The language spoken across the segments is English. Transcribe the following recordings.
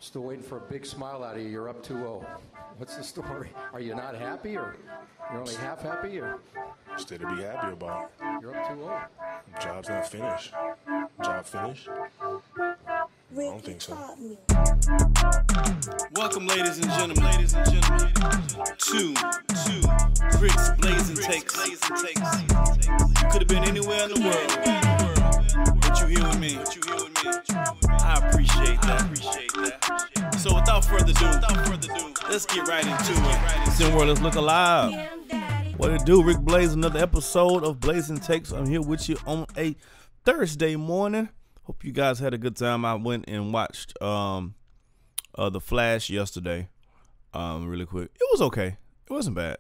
Still waiting for a big smile out of you. You're up 2-0. What's the story? Are you not happy, or you're only half happy, or? Still to be happy about. You're up 2-0. Job's not finished. Job finished? I don't think so. Welcome, ladies and gentlemen, to Rick's Blazing Takes. You could have been anywhere in the world, but you here with me. I appreciate that. So without further ado, let's get right into it. SimWorld, let's look alive. What it do? Rick Blaze, another episode of Blazing Takes. I'm here with you on a Thursday morning. Hope you guys had a good time. I went and watched The Flash yesterday. Really quick. It was okay. It wasn't bad.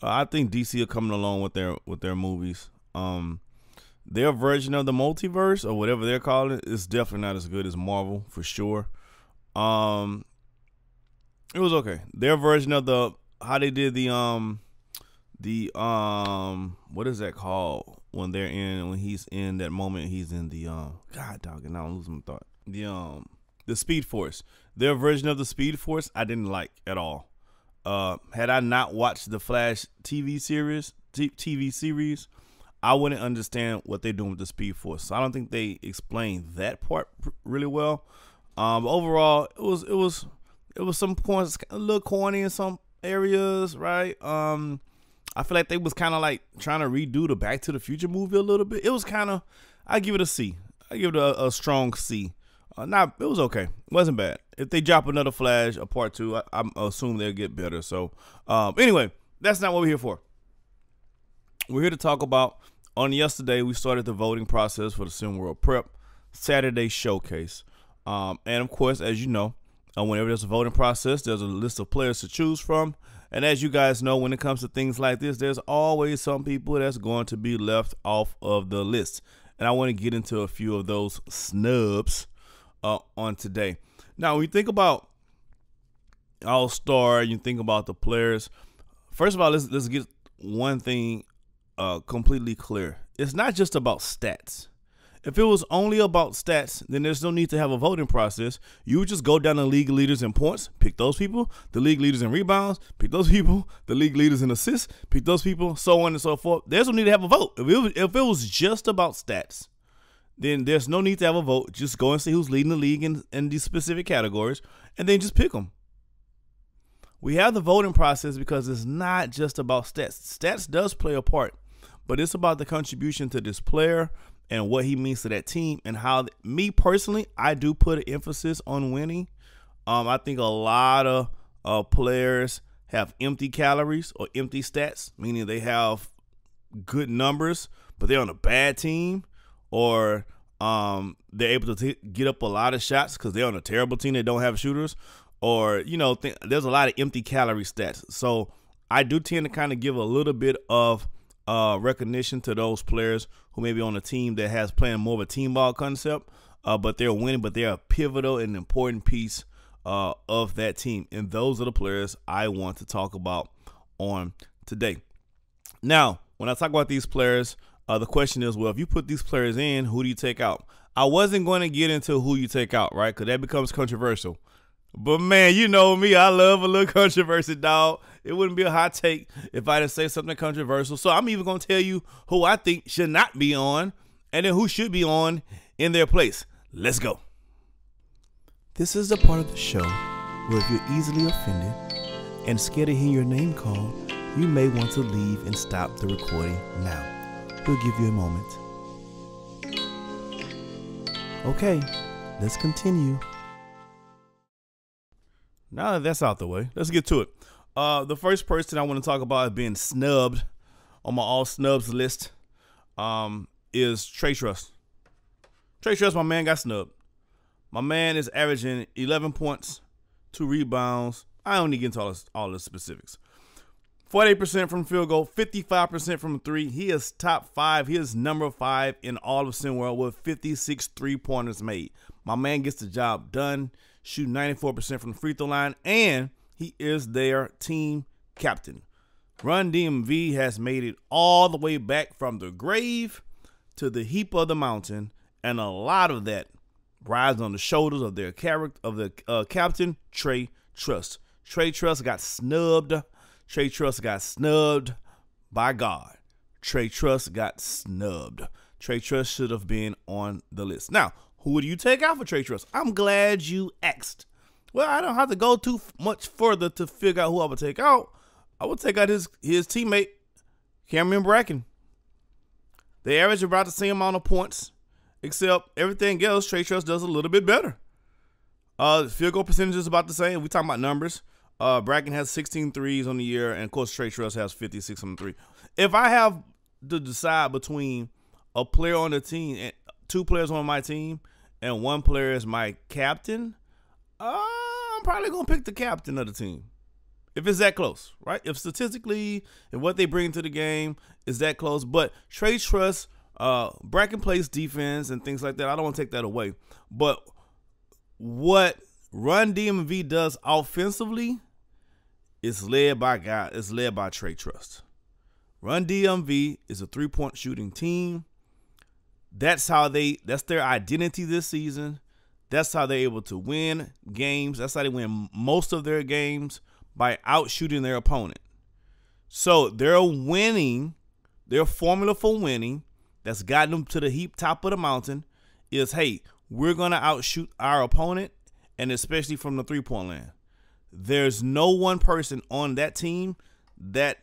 I think DC are coming along with their movies. Their version of the multiverse, or whatever they're calling it, is definitely not as good as Marvel, for sure. It was okay. Their version of how they did the what is that called when he's in that moment, he's in the God dog, and I'm losing my thought. The Speed Force. Their version of the Speed Force I didn't like at all. Had I not watched the Flash TV series, I wouldn't understand what they're doing with the Speed Force. So I don't think they explained that part really well. But overall, it was some points a little corny in some areas, right? I feel like they was kind of like trying to redo the Back to the Future movie a little bit. It was kind of, I give it a C. I give it a strong C. It was okay. It wasn't bad. If they drop another Flash, a part 2, I'm assuming they'll get better. So anyway, that's not what we're here for. We're here to talk about, on yesterday, we started the voting process for the SimWorld Prep Saturday Showcase. And of course, as you know, whenever there's a voting process, there's a list of players to choose from. And as you guys know, when it comes to things like this, there's always some people that's going to be left off of the list. And I want to get into a few of those snubs on today. Now, when you think about All-Star, you think about the players. First of all, let's get one thing completely clear. It's not just about stats. If it was only about stats, then there's no need to have a voting process. You would just go down the league leaders in points, pick those people, the league leaders in rebounds, pick those people, the league leaders in assists, pick those people, so on and so forth. There's no need to have a vote. If it was just about stats, then there's no need to have a vote. Just go and see who's leading the league in these specific categories, and then just pick them. We have the voting process because it's not just about stats. Stats does play a part, but it's about the contribution to this player and what he means to that team, and how, me personally, I do put an emphasis on winning. I think a lot of players have empty calories or empty stats, meaning they have good numbers, but they're on a bad team, or they're able to get up a lot of shots because they're on a terrible team that don't have shooters, or, there's a lot of empty calorie stats. So I do tend to kind of give a little bit of recognition to those players who may be on a team that has playing more of a team ball concept, but they're winning, but they're a pivotal and important piece of that team. And those are the players I want to talk about on today. Now, when I talk about these players, the question is, well, if you put these players in, who do you take out? I wasn't going to get into who you take out, right? Because that becomes controversial. But, man, you know me. I love a little controversy, dog. It wouldn't be a hot take if I didn't say something controversial. So I'm even going to tell you who I think should not be on, and then who should be on in their place. Let's go. This is the part of the show where if you're easily offended and scared to hear your name called, you may want to leave and stop the recording now. We'll give you a moment. Okay, let's continue. Now that that's out the way, let's get to it. The first person I want to talk about as being snubbed on my all snubs list is Trey Truss. Trey Truss, my man, got snubbed. My man is averaging 11 points, 2 rebounds. I don't need to get into all the specifics. 48% from field goal, 55% from 3. He is top 5. He is number 5 in all of SimWorld with 56 3-pointers made. My man gets the job done, shooting 94% from the free throw line, and he is their team captain. Run DMV has made it all the way back from the grave to the heap of the mountain, and a lot of that rides on the shoulders of their character of the captain, Trey Truss. Trey Truss got snubbed. Trey Truss got snubbed by God. Trey Truss got snubbed. Trey Truss should have been on the list. Now, who would you take out for Trey Truss? I'm glad you asked. Well, I don't have to go too much further to figure out who I would take out. I would take out his teammate, Cameron Bracken. They average about the same amount of points, except everything else, Trey Truss does a little bit better. Field goal percentage is about the same. We talking about numbers. Bracken has 16 threes on the year, and of course Trey Truss has 56 on the three. If I have to decide between a player on the team, and 2 players on my team, and 1 player as my captain, I'm probably gonna pick the captain of the team. If it's that close, right? If statistically, and what they bring to the game is that close. But Trey Truss, Bracken plays defense and things like that. I don't want to take that away. But what Run DMV does offensively is led by Trey Truss. Run DMV is a 3-point shooting team. That's their identity this season. That's how they're able to win games. That's how they win most of their games, by outshooting their opponent. So they're winning. Their formula for winning that's gotten them to the top of the mountain is, hey, we're going to outshoot our opponent, and especially from the 3-point line. There's no one person on that team that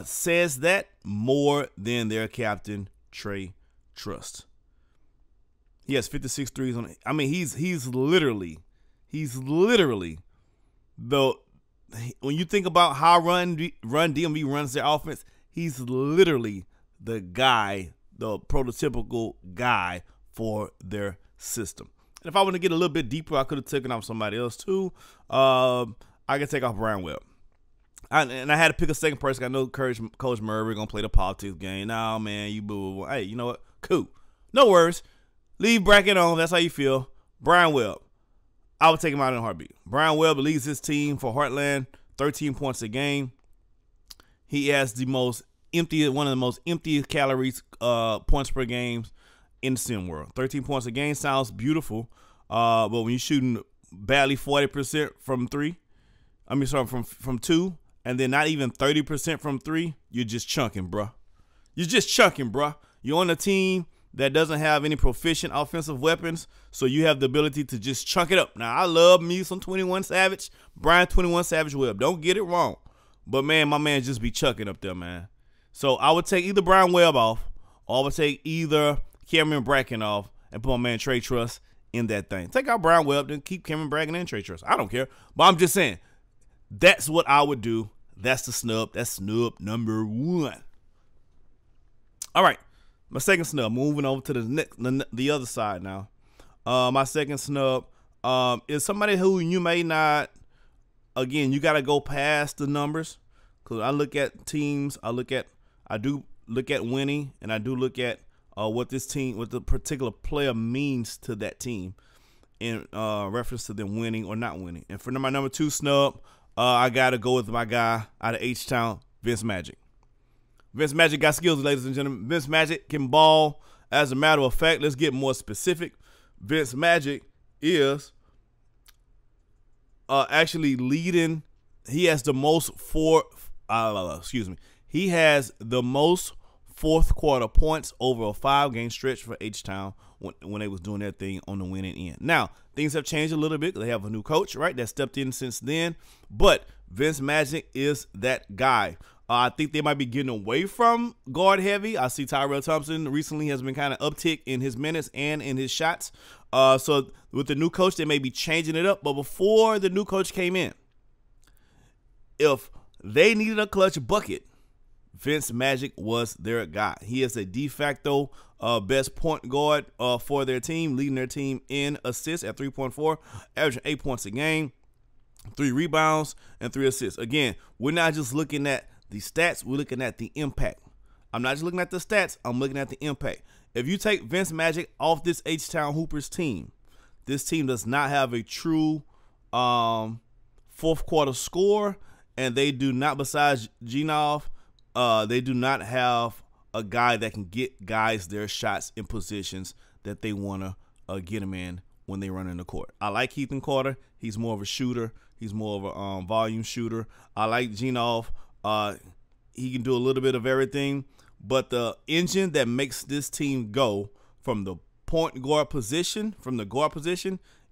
says that more than their captain, Trey Truss. He has 56 threes on it. I mean, he's literally the, when you think about how Run DMV runs their offense, he's literally the guy, the prototypical guy for their system. And if I want to get a little bit deeper, I could have taken off somebody else too. I could take off Brian Webb. And I had to pick a second person. I know Coach Murray going to play the politics game. Nah, man, you boo. Hey, you know what? Cool. No worries. Leave Bracken on. That's how you feel. Brian Webb. I would take him out in a heartbeat. Brian Webb leads his team for Heartland, 13 points a game. He has one of the most emptiest calories, points per game in SimWorld. 13 points a game sounds beautiful, but when you're shooting badly 40% from from 2, and then not even 30% from 3, you're just chunking, bruh. You're on a team that doesn't have any proficient offensive weapons, so you have the ability to just chunk it up. Now, I love me some 21 Savage, Brian 21 Savage Webb. Don't get it wrong. But, man, my man just be chucking up there, man. So I would take either Brian Webb off, or I would take either Cameron Bracken off and put my man Trey Truss in that thing. Take out Brian Webb, then keep Cameron Bracken and Trey Truss. I don't care. But I'm just saying, that's what I would do. That's the snub. That's snub number 1. All right. My second snub, moving over to the other side now. My second snub is somebody who you may not, again, you got to go past the numbers. Because I look at teams, I do look at winning, and I do look at what the particular player means to that team in reference to them winning or not winning. And for my number 2 snub, I got to go with my guy out of H-Town, Vince Magic. Vince Magic got skills, ladies and gentlemen. Vince Magic can ball. As a matter of fact, let's get more specific. Vince Magic is actually leading. He has the most He has the most fourth quarter points over a 5-game stretch for H-Town when they was doing their thing on the winning end. Now, things have changed a little bit. They have a new coach, right, that stepped in since then. But Vince Magic is that guy. I think they might be getting away from guard heavy. I see Tyrell Thompson recently has been kind of uptick in his minutes and in his shots. So with the new coach, they may be changing it up. But before the new coach came in, if they needed a clutch bucket, Vince Magic was their guy. He is a de facto best point guard for their team, leading their team in assists at 3.4, averaging 8 points a game, 3 rebounds, and 3 assists. Again, we're not just looking at the stats, we're looking at the impact. I'm not just looking at the stats, I'm looking at the impact. If you take Vince Magic off this H-Town Hoopers team, this team does not have a true fourth quarter score, and they do not, besides Genov, they do not have a guy that can get guys their shots in positions that they want get him in when they run in the court. I like Ethan Carter. He's more of a shooter. He's more of a volume shooter. I like Genov. He can do a little bit of everything. But the engine that makes this team go from the point guard position,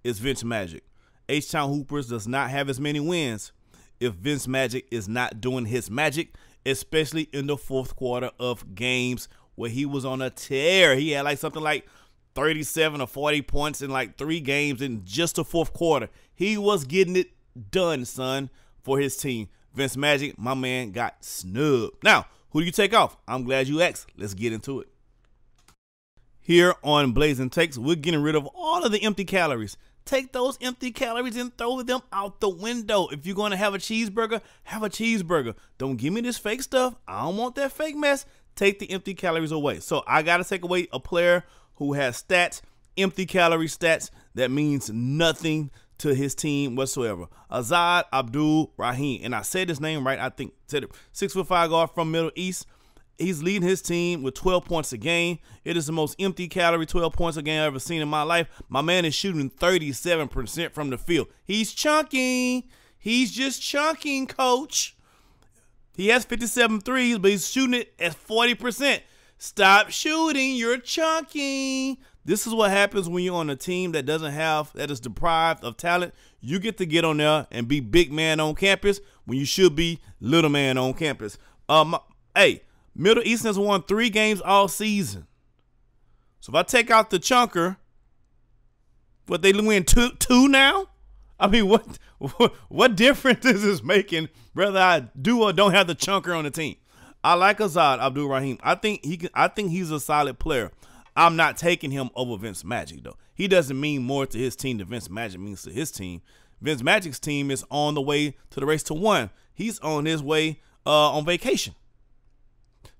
is Vince Magic. H-Town Hoopers does not have as many wins if Vince Magic is not doing his magic, especially in the fourth quarter of games where he was on a tear. He had something like 37 or 40 points in 3 games in just the fourth quarter. He was getting it done, son, for his team. Vince Magic, my man, got snubbed. Now, who do you take off? I'm glad you asked. Let's get into it. Here on BLAZIN Takes, we're getting rid of all of the empty calories. Take those empty calories and throw them out the window. If you're going to have a cheeseburger, have a cheeseburger. Don't give me this fake stuff. I don't want that fake mess. Take the empty calories away. So I got to take away a player who has stats, empty calorie stats, that means nothing to his team whatsoever. Azad Abdul Rahim. And I said his name right, I think. Said it. 6'5" guard from Middle East. He's leading his team with 12 points a game. It is the most empty calorie 12 points a game I've ever seen in my life. My man is shooting 37% from the field. He's chunking. He's just chunking, coach. He has 57 threes, but he's shooting it at 40%. Stop shooting. You're chunking. This is what happens when you're on a team that is deprived of talent. You get to get on there and be big man on campus when you should be little man on campus. Hey, Middle East has won 3 games all season. So if I take out the chunker, what, they win two now? I mean, what difference is this making whether I do or don't have the chunker on the team? I like Azad Abdul Rahim. I think he's a solid player. I'm not taking him over Vince Magic, though. He doesn't mean more to his team than Vince Magic means to his team. Vince Magic's team is on the way to the race to 1. He's on his way on vacation.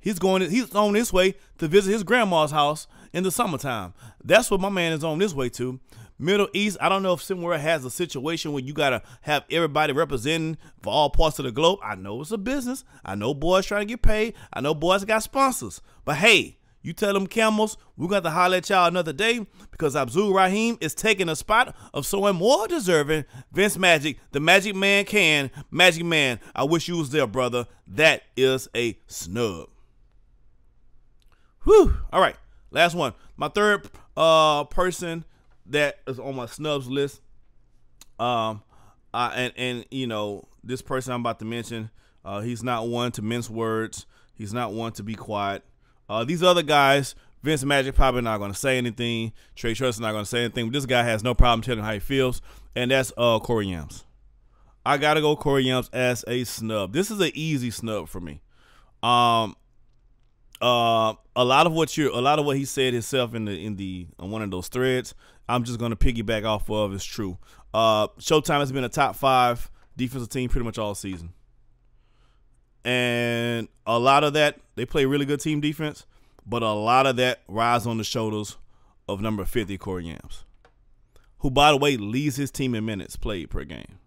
He's on his way to visit his grandma's house in the summertime. That's what my man is on his way to. Middle East, I don't know if SimWorld has a situation where you got to have everybody representing for all parts of the globe. I know it's a business. I know boys trying to get paid. I know boys got sponsors. But hey, you tell them Camels, we're going to holler at y'all another day because Abdul Rahim is taking a spot of someone more deserving. Vince Magic, the Magic Man Magic Man, I wish you was there, brother. That is a snub. Whew. All right, last one. My third person that is on my snubs list. And you know, this person I'm about to mention, he's not one to mince words. He's not one to be quiet. These other guys, Vince Magic probably not going to say anything. Trey Trust is not going to say anything. But this guy has no problem telling how he feels, and that's Corey Yams. I got to go Corey Yams as a snub. This is an easy snub for me. A lot of what he said himself in one of those threads, I'm just going to piggyback off of is true. Showtime has been a top 5 defensive team pretty much all season. And a lot of that, they play really good team defense, but a lot of that rides on the shoulders of number 50, Corey Yams, who, by the way, leads his team in minutes played per game,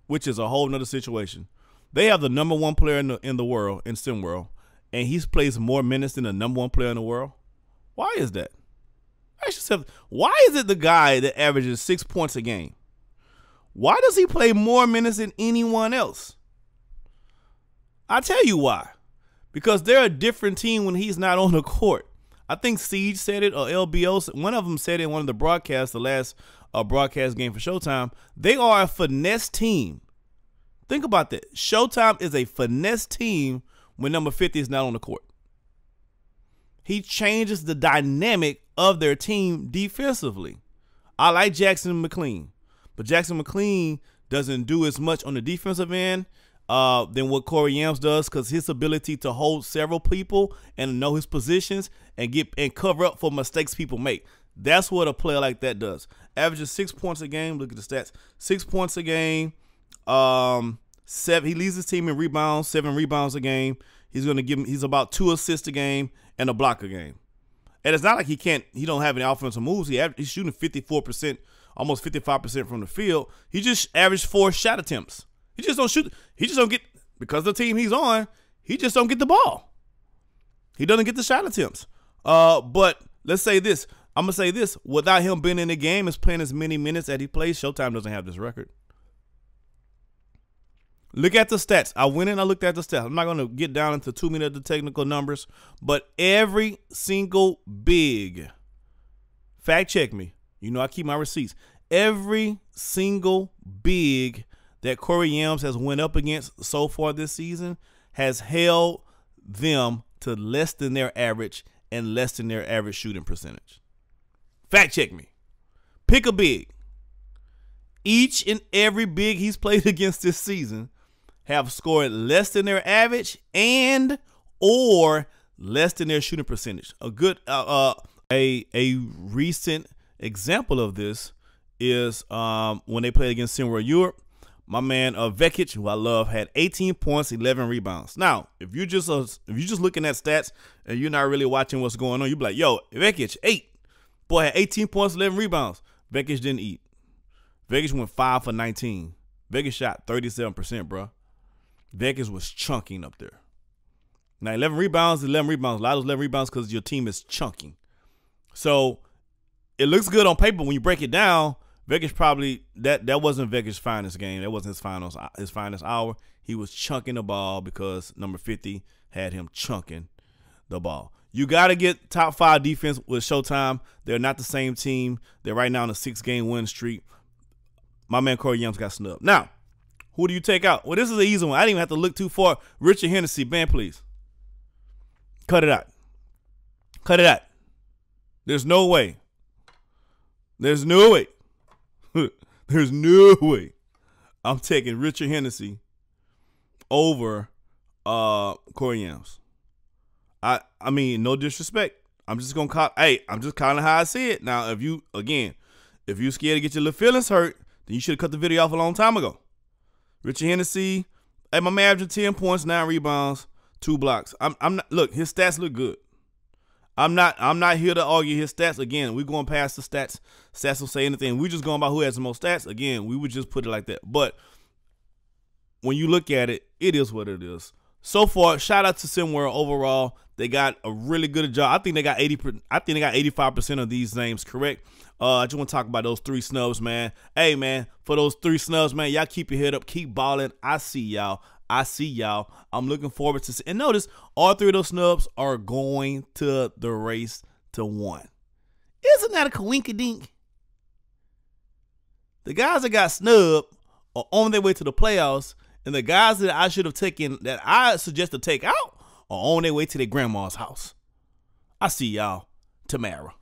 which is a whole nother situation. They have the number 1 player in the world, in SimWorld, and he plays more minutes than the number 1 player in the world. Why is that? Ask yourself, why is it the guy that averages 6 points a game? Why does he play more minutes than anyone else? I'll tell you why. Because they're a different team when he's not on the court. I think Siege said it, or LBO, one of them said it in one of the broadcasts, the last broadcast game for Showtime. They are a finesse team. Think about that. Showtime is a finesse team when number 50 is not on the court. He changes the dynamic of their team defensively. I like Jackson McLean, but Jackson McLean doesn't do as much on the defensive end than what Corey Yams does, because his ability to hold several people and know his positions and cover up for mistakes people make. That's what a player like that does. Averages 6 points a game. Look at the stats. 6 points a game. He leads his team in rebounds, 7 rebounds a game. He's about 2 assists a game and a block a game. And it's not like he don't have any offensive moves. He's shooting 54%, almost 55% from the field. He just averaged 4 shot attempts. He just don't shoot. He just don't get, because of the team he's on, he just don't get the ball. He doesn't get the shot attempts. But let's say this. I'm going to say this. Without him being in the game, is playing as many minutes as he plays, Showtime doesn't have this record. Look at the stats. I went in and I looked at the stats. I'm not going to get down into too many of the technical numbers, but every single big, fact check me. You know I keep my receipts. Every single big that Corey Yams has went up against so far this season has held them to less than their average and less than their average shooting percentage. Fact check me. Pick a big. Each and every big he's played against this season have scored less than their average and or less than their shooting percentage. A good a recent example of this is when they played against SimWorld Europe. My man Vekic, who I love, had 18 points, 11 rebounds. Now, if you're just looking at stats and you're not really watching what's going on, you'll be like, yo, Vekic, 8. Boy had 18 points, 11 rebounds. Vekic didn't eat. Vekic went 5 for 19. Vekic shot 37%, bro. Vekic was chunking up there. Now, 11 rebounds. A lot of those 11 rebounds because your team is chunking. So, it looks good on paper. When you break it down, Vekic probably, that wasn't Vekic's finest game. That wasn't his finest hour. He was chunking the ball because number 50 had him chunking the ball. You got to get top 5 defense with Showtime. They're not the same team. They're right now on a 6-game win streak. My man Corey Yams got snubbed. Now, who do you take out? Well, this is an easy one. I didn't even have to look too far. Richard Hennessy, man, please. Cut it out. Cut it out. There's no way. There's no way. There's no way I'm taking Richard Hennessy over Corey Yams. I mean, no disrespect. I'm just gonna call. Hey, I'm just calling how I see it. Now, if you scared to get your little feelings hurt, then you should have cut the video off a long time ago. Richard Hennessy, hey, my man averaging 10 points, 9 rebounds, 2 blocks. I'm not. Look, his stats look good. I'm not here to argue his stats. Again, we're going past the stats. Stats don't say anything. We're just going by who has the most stats. Again, we would just put it like that. But when you look at it, it is what it is. So far, shout out to SimWorld overall. They got a really good job. I think they got 85% of these names correct. I just want to talk about those 3 snubs, man. Hey, man, for those 3 snubs, man, y'all keep your head up, keep balling. I see y'all. I'm looking forward to see. And notice, all 3 of those snubs are going to the race to 1. Isn't that a coinkydink? The guys that got snubbed are on their way to the playoffs, and the guys that I should have taken, that I suggest to take out, are on their way to their grandma's house. I see y'all tomorrow.